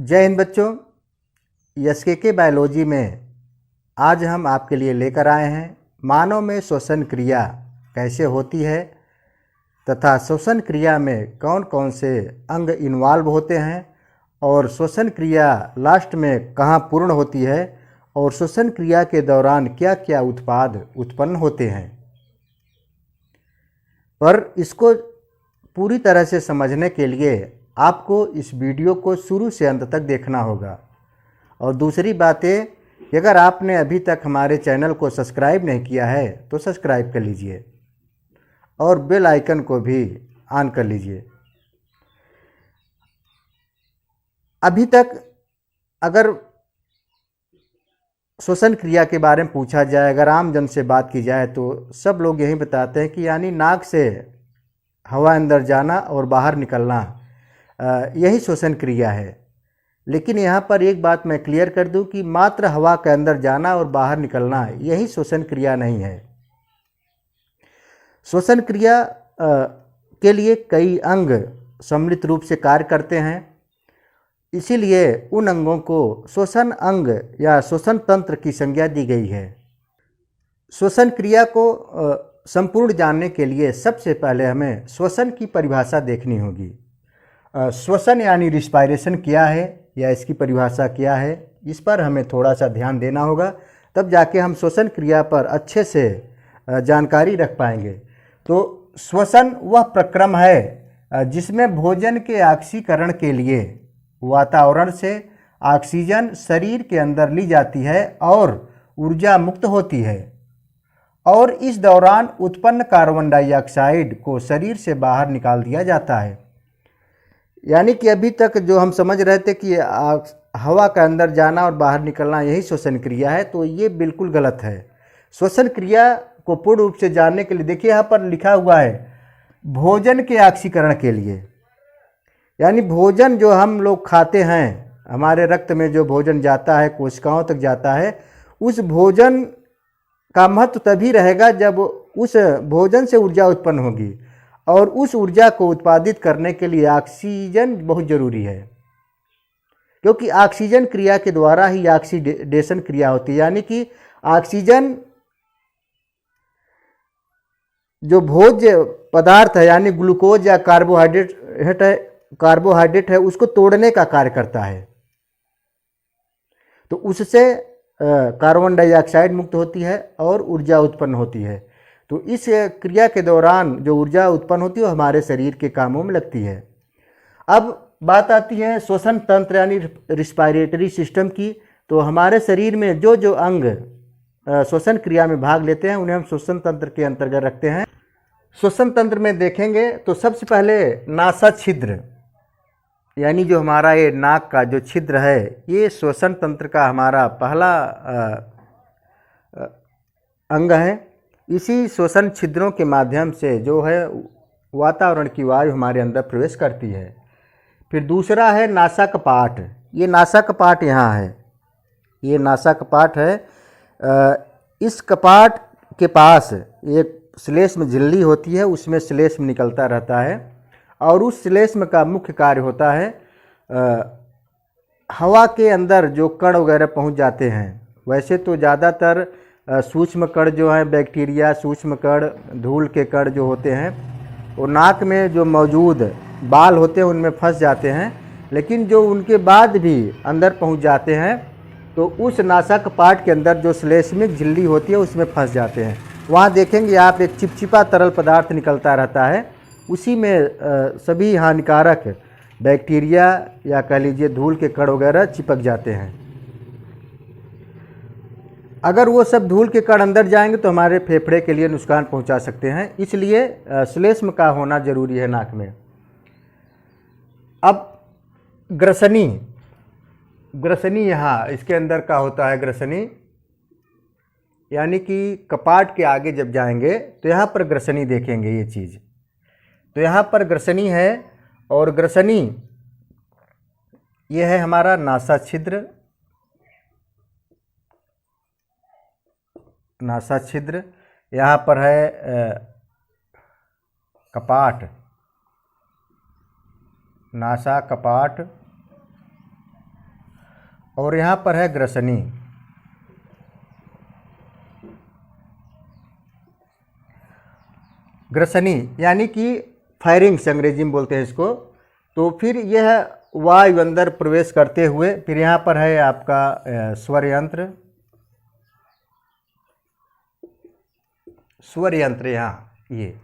जय हिंद बच्चों। SK biology में आज हम आपके लिए लेकर आए हैं मानव में श्वसन क्रिया कैसे होती है तथा श्वसन क्रिया में कौन कौन से अंग इन्वॉल्व होते हैं और श्वसन क्रिया लास्ट में कहाँ पूर्ण होती है और श्वसन क्रिया के दौरान क्या क्या उत्पाद उत्पन्न होते हैं। पर इसको पूरी तरह से समझने के लिए आपको इस वीडियो को शुरू से अंत तक देखना होगा। और दूसरी बात है कि अगर आपने अभी तक हमारे चैनल को सब्सक्राइब नहीं किया है तो सब्सक्राइब कर लीजिए और बेल आइकन को भी ऑन कर लीजिए। अभी तक अगर श्वसन क्रिया के बारे में पूछा जाए, अगर आम जन से बात की जाए तो सब लोग यही बताते हैं कि यानी नाक से हवा अंदर जाना और बाहर निकलना, यही श्वसन क्रिया है। लेकिन यहाँ पर एक बात मैं क्लियर कर दूं कि मात्र हवा के अंदर जाना और बाहर निकलना यही श्वसन क्रिया नहीं है। श्वसन क्रिया के लिए कई अंग सम्मिलित रूप से कार्य करते हैं, इसीलिए उन अंगों को श्वसन अंग या श्वसन तंत्र की संज्ञा दी गई है। श्वसन क्रिया को संपूर्ण जानने के लिए सबसे पहले हमें श्वसन की परिभाषा देखनी होगी। श्वसन यानी रिस्पायरेशन क्या है या इसकी परिभाषा क्या है, इस पर हमें थोड़ा सा ध्यान देना होगा, तब जाके हम श्वसन क्रिया पर अच्छे से जानकारी रख पाएंगे। तो श्वसन वह प्रक्रम है जिसमें भोजन के ऑक्सीकरण के लिए वातावरण से ऑक्सीजन शरीर के अंदर ली जाती है और ऊर्जा मुक्त होती है और इस दौरान उत्पन्न कार्बन डाइऑक्साइड को शरीर से बाहर निकाल दिया जाता है। यानी कि अभी तक जो हम समझ रहे थे कि हवा का अंदर जाना और बाहर निकलना यही श्वसन क्रिया है, तो ये बिल्कुल गलत है। श्वसन क्रिया को पूर्ण रूप से जानने के लिए देखिए यहाँ पर लिखा हुआ है भोजन के ऑक्सीकरण के लिए, यानी भोजन जो हम लोग खाते हैं, हमारे रक्त में जो भोजन जाता है, कोशिकाओं तक जाता है, उस भोजन का महत्व तभी रहेगा जब उस भोजन से ऊर्जा उत्पन्न होगी और उस ऊर्जा को उत्पादित करने के लिए ऑक्सीजन बहुत ज़रूरी है, क्योंकि ऑक्सीजन क्रिया के द्वारा ही ऑक्सीडेशन क्रिया होती है। यानी कि ऑक्सीजन जो भोज्य पदार्थ है यानी ग्लूकोज या कार्बोहाइड्रेट है उसको तोड़ने का कार्य करता है, तो उससे कार्बन डाइऑक्साइड मुक्त होती है और ऊर्जा उत्पन्न होती है। तो इस क्रिया के दौरान जो ऊर्जा उत्पन्न होती है वो हमारे शरीर के कामों में लगती है। अब बात आती है श्वसन तंत्र यानी रिस्पायरेटरी सिस्टम की। तो हमारे शरीर में जो जो अंग श्वसन क्रिया में भाग लेते हैं उन्हें हम श्वसन तंत्र के अंतर्गत रखते हैं। श्वसन तंत्र में देखेंगे तो सबसे पहले नासा छिद्र, यानी जो हमारा ये नाक का जो छिद्र है, ये श्वसन तंत्र का हमारा पहला अंग है। इसी श्वसन छिद्रों के माध्यम से जो है वातावरण की वायु हमारे अंदर प्रवेश करती है। फिर दूसरा है नासा कपाट। ये नासा कपाट यहाँ है, ये नासा कपाट है। इस कपाट के पास एक श्लेष्म झिल्ली होती है, उसमें श्लेष्म निकलता रहता है और उस श्लेष्म का मुख्य कार्य होता है हवा के अंदर जो कण वगैरह पहुँच जाते हैं। वैसे तो ज़्यादातर सूक्ष्म कण जो हैं, बैक्टीरिया, सूक्ष्म कण, धूल के कण जो होते हैं वो नाक में जो मौजूद बाल होते हैं उनमें फंस जाते हैं, लेकिन जो उनके बाद भी अंदर पहुंच जाते हैं तो उस नासा कपाट के अंदर जो श्लेष्मिक झिल्ली होती है उसमें फंस जाते हैं। वहाँ देखेंगे आप एक चिपचिपा तरल पदार्थ निकलता रहता है, उसी में सभी हानिकारक बैक्टीरिया या कह लीजिए धूल के कण वगैरह चिपक जाते हैं। अगर वो सब धूल के कण अंदर जाएंगे तो हमारे फेफड़े के लिए नुकसान पहुंचा सकते हैं, इसलिए श्लेष्म का होना जरूरी है नाक में। अब ग्रसनी, ग्रसनी यहाँ इसके अंदर का होता है ग्रसनी, यानी कि कपाट के आगे जब जाएंगे तो यहाँ पर ग्रसनी देखेंगे ये चीज़। तो यहाँ पर ग्रसनी है और ग्रसनी ये है हमारा नासा छिद्र, नासा छिद्र। यहाँ पर है कपाट, नासा कपाट, और यहाँ पर है ग्रसनी। ग्रसनी यानी कि फायरिंग्स अंग्रेजी में बोलते हैं इसको। तो फिर यह वायु अंदर प्रवेश करते हुए फिर यहाँ पर है आपका स्वर यंत्र। स्वर यंत्र यहाँ ये,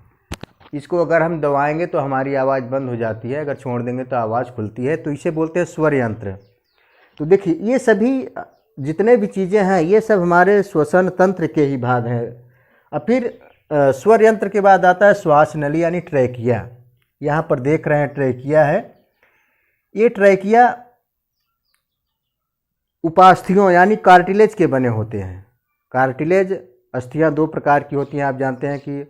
इसको अगर हम दबाएंगे तो हमारी आवाज़ बंद हो जाती है, अगर छोड़ देंगे तो आवाज़ खुलती है, तो इसे बोलते हैं स्वर यंत्र। तो देखिए ये सभी जितने भी चीज़ें हैं ये सब हमारे श्वसन तंत्र के ही भाग हैं। अब फिर स्वर यंत्र के बाद आता है श्वास नली यानी ट्रैकिया। यहाँ पर देख रहे हैं ट्रैकिया है। ये ट्रैकिया उपास्थियों यानी कार्टिलेज के बने होते हैं। कार्टिलेज अस्थियाँ दो प्रकार की होती हैं, आप जानते हैं कि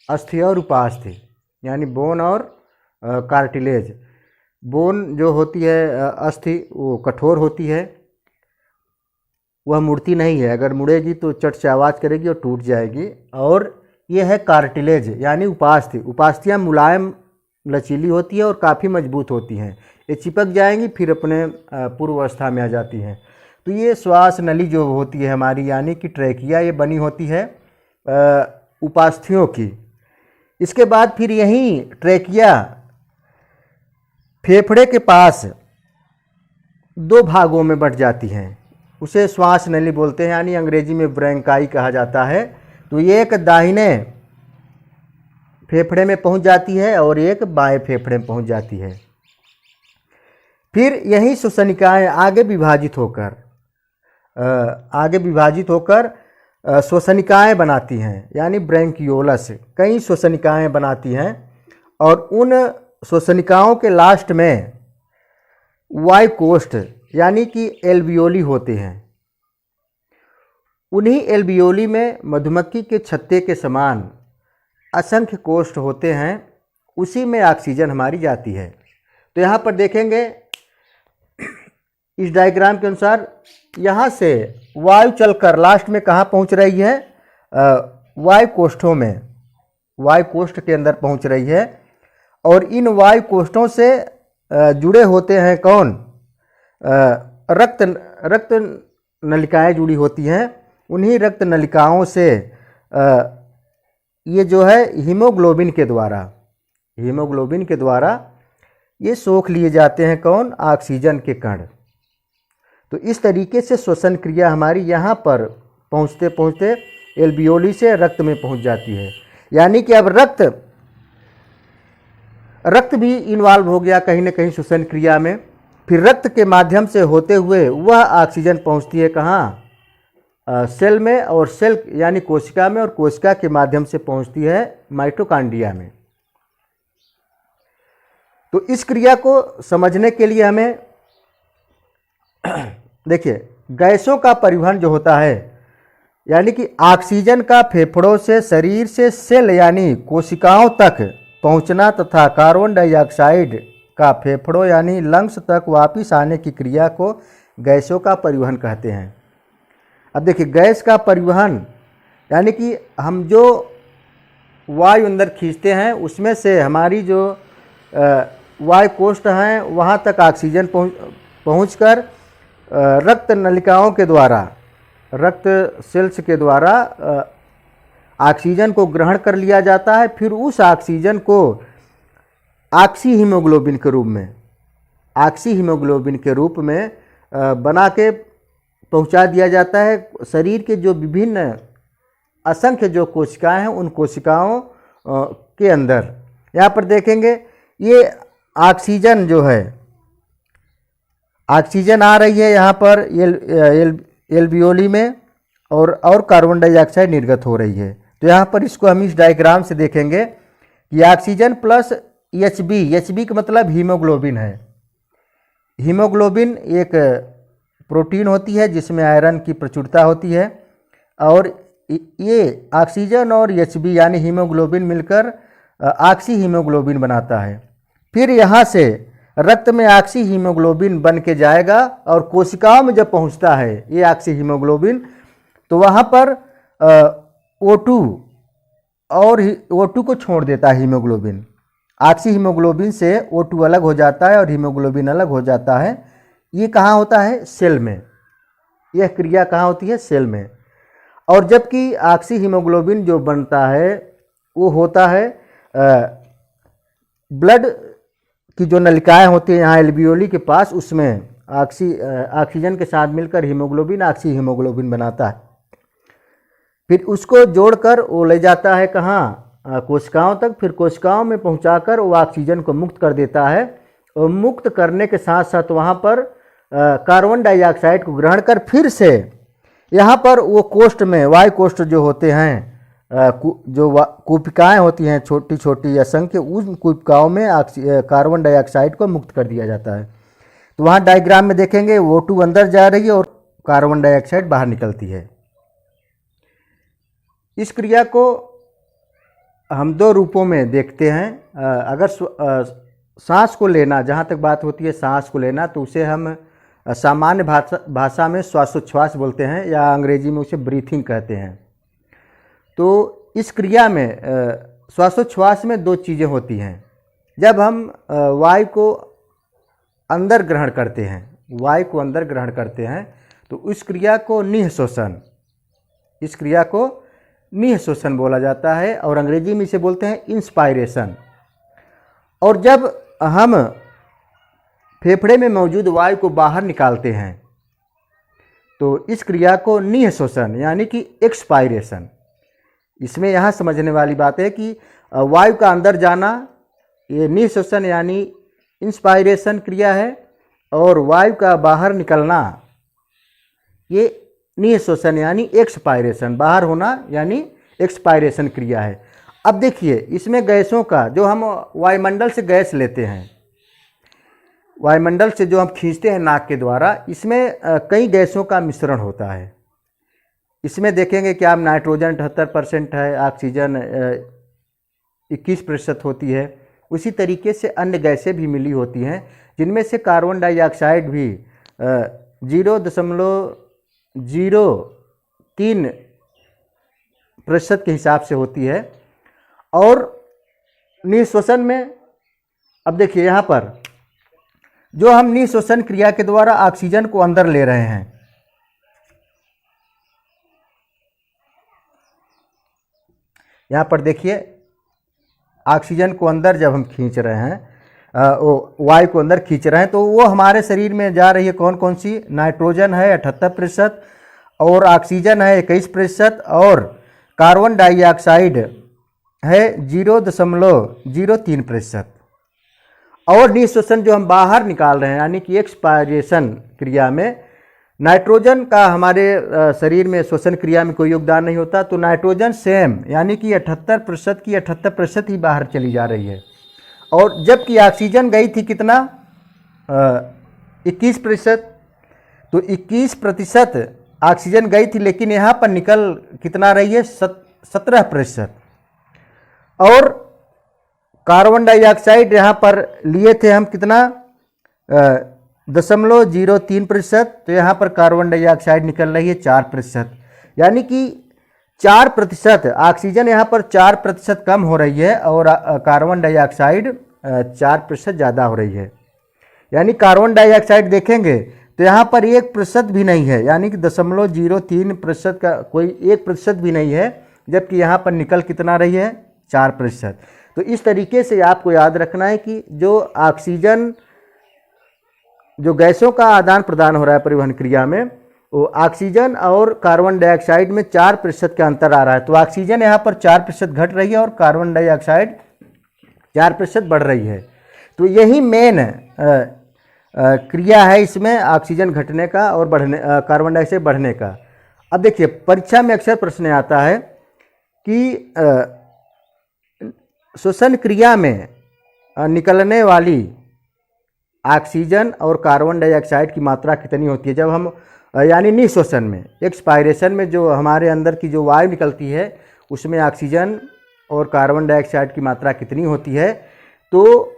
अस्थि और उपास्थि यानी बोन और कार्टिलेज। बोन जो होती है अस्थि वो कठोर होती है, वह मुड़ती नहीं है, अगर मुड़ेगी तो चट से आवाज़ करेगी और टूट जाएगी। और ये है कार्टिलेज यानी उपास्थि। उपास्थियाँ मुलायम लचीली होती है और काफ़ी मजबूत होती हैं, ये चिपक जाएंगी फिर अपने पूर्व अवस्था में आ जाती हैं। तो ये श्वास नली जो होती है हमारी यानी कि ट्रैकिया, ये बनी होती है उपास्थियों की। इसके बाद फिर यहीं ट्रैकिया फेफड़े के पास दो भागों में बंट जाती हैं, उसे श्वास नली बोलते हैं यानी अंग्रेजी में ब्रैंकाई कहा जाता है। तो ये एक दाहिने फेफड़े में पहुंच जाती है और एक बाएं फेफड़े में पहुंच जाती है। फिर यही श्वसनिकाएँ आगे विभाजित होकर श्वसनिकाएँ बनाती हैं यानी ब्रैंकियोलस कई श्वसनिकाएँ बनाती हैं। और उन श्वसनिकाओं के लास्ट में वायुकोष्ठ यानी कि एल्वियोली होते हैं। उन्हीं एल्वियोली में मधुमक्खी के छत्ते के समान असंख्य कोष्ठ होते हैं, उसी में ऑक्सीजन हमारी जाती है। तो यहाँ पर देखेंगे इस डायग्राम के अनुसार यहाँ से वायु चलकर लास्ट में कहाँ पहुँच रही है, वायु कोष्ठों में, वायु कोष्ठ के अंदर पहुँच रही है। और इन वायु कोष्ठों से जुड़े होते हैं कौन, रक्त नलिकाएँ जुड़ी होती हैं। उन्हीं रक्त नलिकाओं से ये जो है हीमोग्लोबिन के द्वारा ये सोख लिए जाते हैं कौन, ऑक्सीजन के कण। तो इस तरीके से श्वसन क्रिया हमारी यहाँ पर पहुँचते पहुँचते एल्वियोली से रक्त में पहुँच जाती है। यानी कि अब रक्त भी इन्वॉल्व हो गया कहीं ना कहीं श्वसन क्रिया में। फिर रक्त के माध्यम से होते हुए वह ऑक्सीजन पहुँचती है कहाँ, सेल में, और सेल यानी कोशिका में, और कोशिका के माध्यम से पहुँचती है माइटोकॉन्ड्रिया में। तो इस क्रिया को समझने के लिए हमें देखिए गैसों का परिवहन जो होता है यानी कि ऑक्सीजन का फेफड़ों से शरीर से सेल यानी कोशिकाओं तक पहुंचना तथा कार्बन डाइऑक्साइड का फेफड़ों यानी लंग्स तक वापस आने की क्रिया को गैसों का परिवहन कहते हैं। अब देखिए गैस का परिवहन यानी कि हम जो वायु अंदर खींचते हैं उसमें से हमारी जो वायु कोष्ठ हैं वहाँ तक ऑक्सीजन पहुँचकर रक्त नलिकाओं के द्वारा, रक्त सेल्स के द्वारा ऑक्सीजन को ग्रहण कर लिया जाता है। फिर उस ऑक्सीजन को ऑक्सी हीमोग्लोबिन के रूप में बना के पहुंचा दिया जाता है शरीर के जो विभिन्न असंख्य जो कोशिकाएं हैं उन कोशिकाओं के अंदर। यहाँ पर देखेंगे ये ऑक्सीजन जो है, ऑक्सीजन आ रही है यहाँ पर एल्वियोली में और कार्बन डाइऑक्साइड निर्गत हो रही है। तो यहाँ पर इसको हम इस डायग्राम से देखेंगे कि ऑक्सीजन प्लस एचबी का मतलब हीमोग्लोबिन है। हीमोग्लोबिन एक प्रोटीन होती है जिसमें आयरन की प्रचुरता होती है, और ये ऑक्सीजन और एचबी यानी हीमोग्लोबिन मिलकर ऑक्सी हीमोग्लोबिन बनाता है। फिर यहाँ से रक्त में ऑक्सी हीमोग्लोबिन बन के जाएगा और कोशिकाओं में जब पहुँचता है ये ऑक्सी हीमोग्लोबिन, तो वहाँ पर O2 और O2 को छोड़ देता है हीमोग्लोबिन। ऑक्सी हीमोग्लोबिन से O2 अलग हो जाता है और हीमोग्लोबिन अलग हो जाता है। ये कहाँ होता है? सेल में। यह क्रिया कहाँ होती है? सेल में। और जबकि ऑक्सी हीमोग्लोबिन जो बनता है वो होता है ब्लड की जो नलिकाएं होती हैं यहाँ एल्वियोली के पास, उसमें ऑक्सीजन के साथ मिलकर हीमोग्लोबिन ऑक्सी हीमोग्लोबिन बनाता है। फिर उसको जोड़कर वो ले जाता है कहाँ? कोशिकाओं तक। फिर कोशिकाओं में पहुंचाकर वो ऑक्सीजन को मुक्त कर देता है, और मुक्त करने के साथ साथ वहाँ पर कार्बन डाइऑक्साइड को ग्रहण कर फिर से यहाँ पर वो कोष्ठ में, वायु कोष्ठ जो होते हैं, जो कूपिकाएँ होती हैं छोटी छोटी असंख्य, उन कूपिकाओं में कार्बन डाइऑक्साइड को मुक्त कर दिया जाता है। तो वहाँ डायग्राम में देखेंगे O2 अंदर जा रही है और कार्बन डाइऑक्साइड बाहर निकलती है। इस क्रिया को हम दो रूपों में देखते हैं। अगर सांस को लेना, जहाँ तक बात होती है सांस को लेना, तो उसे हम सामान्य भाषा में श्वासोच्छ्वास बोलते हैं, या अंग्रेजी में उसे ब्रीथिंग कहते हैं। तो इस क्रिया में श्वासोच्छ्वास में दो चीज़ें होती हैं। जब हम वायु को अंदर ग्रहण करते हैं, वायु को अंदर ग्रहण करते हैं, तो इस क्रिया को निःश्वसन, इस क्रिया को निःश्वसन बोला जाता है, और अंग्रेजी में इसे बोलते हैं इंस्पायरेशन। और जब हम फेफड़े में मौजूद वायु को बाहर निकालते हैं तो इस क्रिया को निःश्वसन यानी कि एक्सपायरेशन। इसमें यहाँ समझने वाली बात है कि वायु का अंदर जाना ये निःश्वसन यानी इंस्पायरेशन क्रिया है, और वायु का बाहर निकलना ये निःश्वसन यानी एक्सपायरेशन, बाहर होना यानी एक्सपायरेशन क्रिया है। अब देखिए इसमें गैसों का, जो हम वायुमंडल से गैस लेते हैं, वायुमंडल से जो हम खींचते हैं नाक के द्वारा, इसमें कई गैसों का मिश्रण होता है। इसमें देखेंगे कि आप नाइट्रोजन 78% है, ऑक्सीजन 21% होती है। उसी तरीके से अन्य गैसें भी मिली होती हैं, जिनमें से कार्बन डाइऑक्साइड भी 0.03% के हिसाब से होती है। और निःश्वसन में, अब देखिए यहाँ पर जो हम निःश्वसन क्रिया के द्वारा ऑक्सीजन को अंदर ले रहे हैं, यहाँ पर देखिए ऑक्सीजन को अंदर जब हम खींच रहे हैं, वायु को अंदर खींच रहे हैं, तो वो हमारे शरीर में जा रही है कौन कौन सी? नाइट्रोजन है 78%, और ऑक्सीजन है 21%, और कार्बन डाइऑक्साइड है 0.03%। और निःश्वसन जो हम बाहर निकाल रहे हैं यानी कि एक्सपायरेशन क्रिया में, नाइट्रोजन का हमारे शरीर में श्वसन क्रिया में कोई योगदान नहीं होता, तो नाइट्रोजन सेम यानी कि 78% की 78% ही बाहर चली जा रही है। और जबकि ऑक्सीजन गई थी कितना? 21%, तो 21% ऑक्सीजन गई थी, लेकिन यहाँ पर निकल कितना रही है? 17%। और कार्बन डाइऑक्साइड यहाँ पर लिए थे हम कितना? 0.03%, तो यहाँ पर कार्बन डाइऑक्साइड निकल रही है 4%, यानी कि 4%। ऑक्सीजन यहाँ पर 4% कम हो रही है, और कार्बन डाइऑक्साइड 4% ज़्यादा हो रही है। यानी कार्बन डाइऑक्साइड देखेंगे तो यहाँ पर 1% भी नहीं है, यानी कि 0.03% का कोई 1% भी नहीं है, जबकि यहाँ पर निकल कितना रही है? 4%। तो इस तरीके से आपको याद रखना है कि जो ऑक्सीजन, जो गैसों का आदान प्रदान हो रहा है परिवहन क्रिया में, वो ऑक्सीजन और कार्बन डाइऑक्साइड में 4% का अंतर आ रहा है। तो ऑक्सीजन यहाँ पर 4% घट रही है और कार्बन डाइऑक्साइड 4% बढ़ रही है। तो यही मेन क्रिया है इसमें ऑक्सीजन घटने का और बढ़ने, कार्बन डाइऑक्साइड बढ़ने का। अब देखिए परीक्षा में अक्सर प्रश्न आता है कि श्वसन क्रिया में निकलने वाली ऑक्सीजन और कार्बन डाइऑक्साइड की मात्रा कितनी होती है जब हम, यानी निःश्वसन में, एक्सपायरेशन में जो हमारे अंदर की जो वायु निकलती है उसमें ऑक्सीजन और कार्बन डाइऑक्साइड की मात्रा कितनी होती है? तो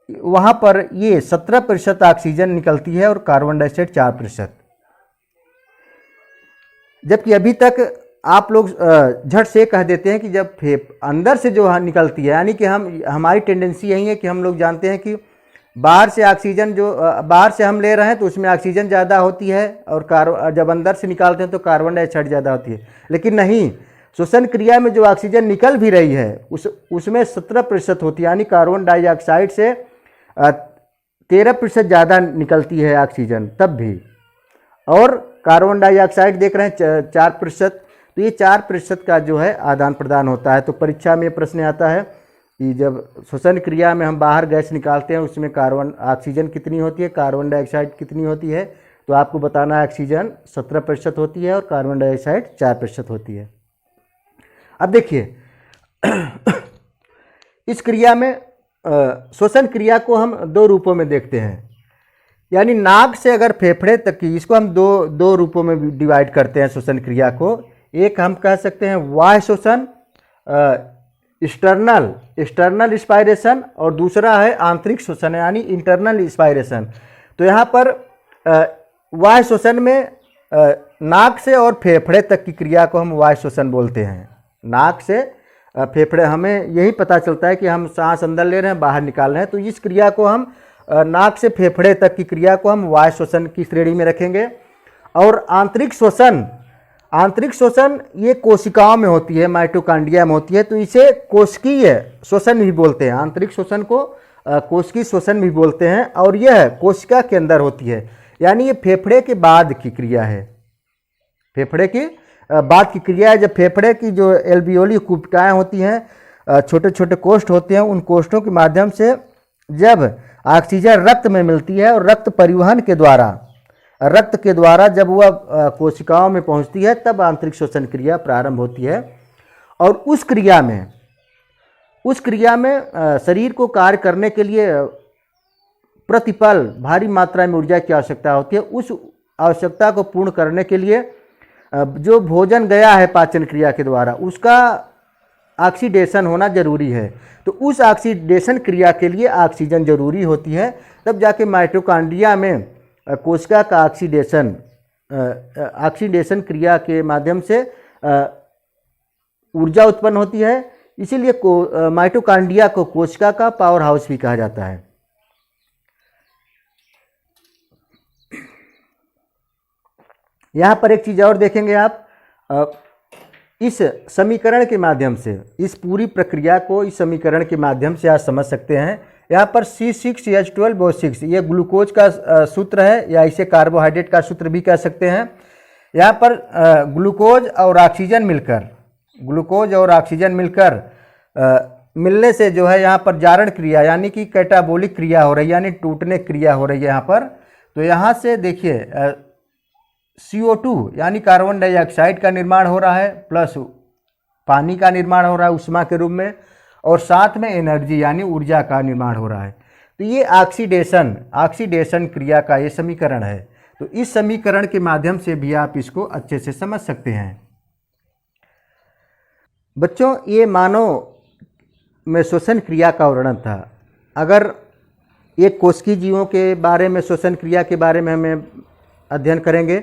वहाँ पर ये 17% ऑक्सीजन निकलती है और कार्बन डाइऑक्साइड 4%। जबकि अभी तक आप लोग झट से कह देते हैं कि जब अंदर से जो निकलती है, यानी कि हमारी टेंडेंसी यही है कि हम लोग जानते हैं कि बाहर से ऑक्सीजन जो बाहर से हम ले रहे हैं तो उसमें ऑक्सीजन ज़्यादा होती है, और जब अंदर से निकालते हैं तो कार्बन डाइऑक्साइड ज़्यादा होती है। लेकिन नहीं, श्वसन क्रिया में जो ऑक्सीजन निकल भी रही है उसमें 17% होती है, यानी कार्बन डाइऑक्साइड से 13% ज़्यादा निकलती है ऑक्सीजन तब भी। और कार्बन डाइऑक्साइड देख रहे हैं 4%, तो ये 4% का जो है आदान प्रदान होता है। तो परीक्षा में प्रश्न आता है कि जब श्वसन क्रिया में हम बाहर गैस निकालते हैं उसमें कार्बन ऑक्सीजन कितनी होती है, कार्बन डाइऑक्साइड कितनी होती है, तो आपको बताना है ऑक्सीजन 17% होती है और कार्बन डाइऑक्साइड 4% होती है। अब देखिए इस क्रिया में श्वसन क्रिया को हम दो रूपों में देखते हैं, यानी नाक से अगर फेफड़े तक की, इसको हम दो रूपों में डिवाइड करते हैं श्वसन क्रिया को। एक हम कह सकते हैं बाह्य श्वसन, एक्सटर्नल इंस्पायरेशन, और दूसरा है आंतरिक श्वसन यानी इंटरनल इंस्पायरेशन। तो यहाँ पर बाह्य श्वसन में नाक से और फेफड़े तक की क्रिया को हम बाह्य श्वसन बोलते हैं। नाक से फेफड़े, हमें यही पता चलता है कि हम सांस अंदर ले रहे हैं बाहर निकाल रहे हैं, तो इस क्रिया को हम नाक से फेफड़े तक की क्रिया को हम बाह्य श्वसन की श्रेणी में रखेंगे। और आंतरिक श्वसन ये कोशिकाओं में होती है, माइटोकॉन्ड्रिया में होती है, तो इसे कोशिकीय श्वसन भी बोलते हैं। आंतरिक श्वसन को कोशिकीय श्वसन भी बोलते हैं, और यह कोशिका के अंदर होती है, यानी ये फेफड़े के बाद की क्रिया है। फेफड़े की बाद की क्रिया है, जब फेफड़े की जो एल्वियोली कुपिकाएँ होती हैं, छोटे छोटे कोष्ठ होते हैं, उन कोष्ठों के माध्यम से जब ऑक्सीजन रक्त में मिलती है और रक्त परिवहन के द्वारा जब वह कोशिकाओं में पहुंचती है, तब आंतरिक श्वसन क्रिया प्रारंभ होती है। और उस क्रिया में शरीर को कार्य करने के लिए प्रतिपल भारी मात्रा में ऊर्जा की आवश्यकता होती है। उस आवश्यकता को पूर्ण करने के लिए जो भोजन गया है पाचन क्रिया के द्वारा, उसका ऑक्सीडेशन होना जरूरी है। तो उस ऑक्सीडेशन क्रिया के लिए ऑक्सीजन जरूरी होती है, तब जाके माइटोकॉन्ड्रिया में कोशिका का ऑक्सीडेशन क्रिया के माध्यम से ऊर्जा उत्पन्न होती है। इसीलिए माइटोकॉन्ड्रिया को कोशिका का पावर हाउस भी कहा जाता है। यहाँ पर एक चीज़ और देखेंगे आप, इस समीकरण के माध्यम से, इस पूरी प्रक्रिया को इस समीकरण के माध्यम से आप समझ सकते हैं। यहाँ पर C6H12O6 ये ग्लूकोज का सूत्र है, या इसे कार्बोहाइड्रेट का सूत्र भी कह सकते हैं। यहाँ पर ग्लूकोज और ऑक्सीजन मिलकर मिलने से जो है यहाँ पर जारण क्रिया यानी कि कैटाबोलिक क्रिया हो रही है, यानी टूटने क्रिया हो रही है यहाँ पर। तो यहाँ से देखिए CO2 यानी कार्बन डाइऑक्साइड का निर्माण हो रहा है, प्लस पानी का निर्माण हो रहा है उष्मा के रूप में, और साथ में एनर्जी यानी ऊर्जा का निर्माण हो रहा है। तो ये ऑक्सीडेशन क्रिया का ये समीकरण है। तो इस समीकरण के माध्यम से भी आप इसको अच्छे से समझ सकते हैं। बच्चों, ये मानव में श्वसन क्रिया का वर्णन था। अगर एक कोशिकीय जीवों के बारे में, श्वसन क्रिया के बारे में हमें अध्ययन करेंगे,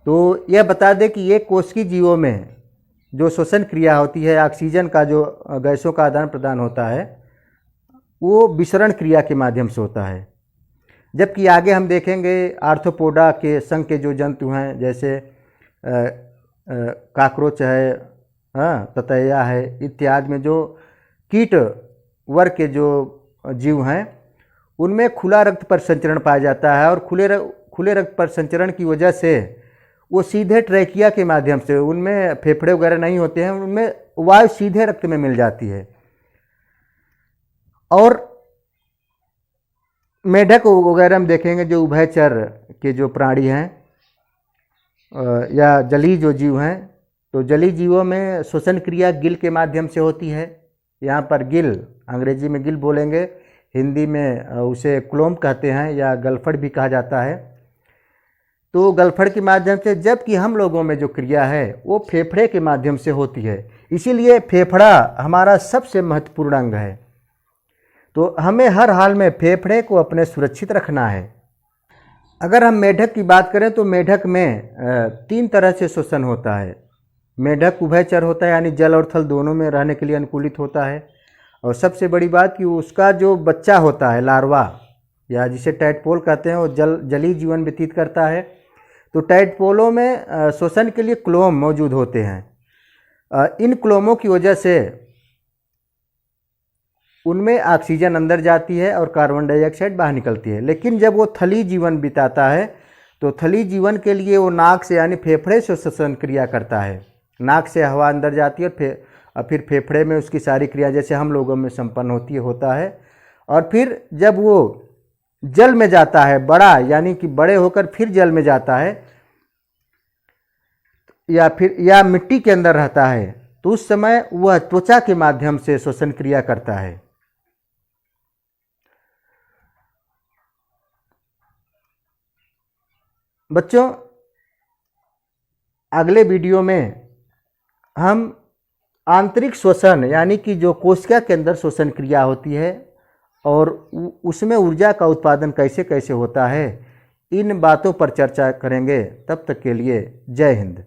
तो यह बता दें कि ये कोशिकीय जीवों में जो श्वसन क्रिया होती है, ऑक्सीजन का जो गैसों का आदान प्रदान होता है, वो विसरण क्रिया के माध्यम से होता है। जबकि आगे हम देखेंगे आर्थ्रोपोडा के संघ के जो जंतु हैं, जैसे काकरोच है, ततैया है, इत्यादि में जो कीट वर्ग के जो जीव हैं, उनमें खुला रक्त परिसंचरण पाया जाता है। और खुले रक्त परिसंचरण की वजह से वो सीधे ट्रैकिया के माध्यम से, उनमें फेफड़े वगैरह नहीं होते हैं, उनमें वायु सीधे रक्त में मिल जाती है। और मेढक वगैरह हम देखेंगे जो उभयचर के जो प्राणी हैं या जलीय जो जीव हैं, तो जलीय जीवों में श्वसन क्रिया गिल के माध्यम से होती है। यहाँ पर गिल, अंग्रेजी में गिल बोलेंगे, हिंदी में उसे क्लोम कहते हैं या गलफड़ भी कहा जाता है। तो गलफड़ के माध्यम से, जबकि हम लोगों में जो क्रिया है वो फेफड़े के माध्यम से होती है। इसीलिए फेफड़ा हमारा सबसे महत्वपूर्ण अंग है। तो हमें हर हाल में फेफड़े को अपने सुरक्षित रखना है। अगर हम मेढक की बात करें तो मेढक में 3 तरह से श्वसन होता है। मेढक उभयचर होता है, यानी जल और थल दोनों में रहने के लिए अनुकूलित होता है। और सबसे बड़ी बात कि उसका जो बच्चा होता है, लार्वा, या जिसे टैडपोल कहते हैं वो जलीय जीवन व्यतीत करता है। तो टैडपोलों में श्वसन के लिए क्लोम मौजूद होते हैं। इन क्लोमों की वजह से उनमें ऑक्सीजन अंदर जाती है और कार्बन डाइऑक्साइड बाहर निकलती है। लेकिन जब वो थली जीवन बिताता है तो थली जीवन के लिए वो नाक से यानी फेफड़े से श्वसन क्रिया करता है। नाक से हवा अंदर जाती है और फिर फेफड़े में उसकी सारी क्रिया जैसे हम लोगों में संपन्न होता है। और फिर जब वो जल में जाता है, बड़ा यानी कि बड़े होकर फिर जल में जाता है या मिट्टी के अंदर रहता है, तो उस समय वह त्वचा के माध्यम से श्वसन क्रिया करता है। बच्चों, अगले वीडियो में हम आंतरिक श्वसन यानी कि जो कोशिका के अंदर श्वसन क्रिया होती है और उसमें ऊर्जा का उत्पादन कैसे कैसे होता है, इन बातों पर चर्चा करेंगे। तब तक के लिए जय हिंद।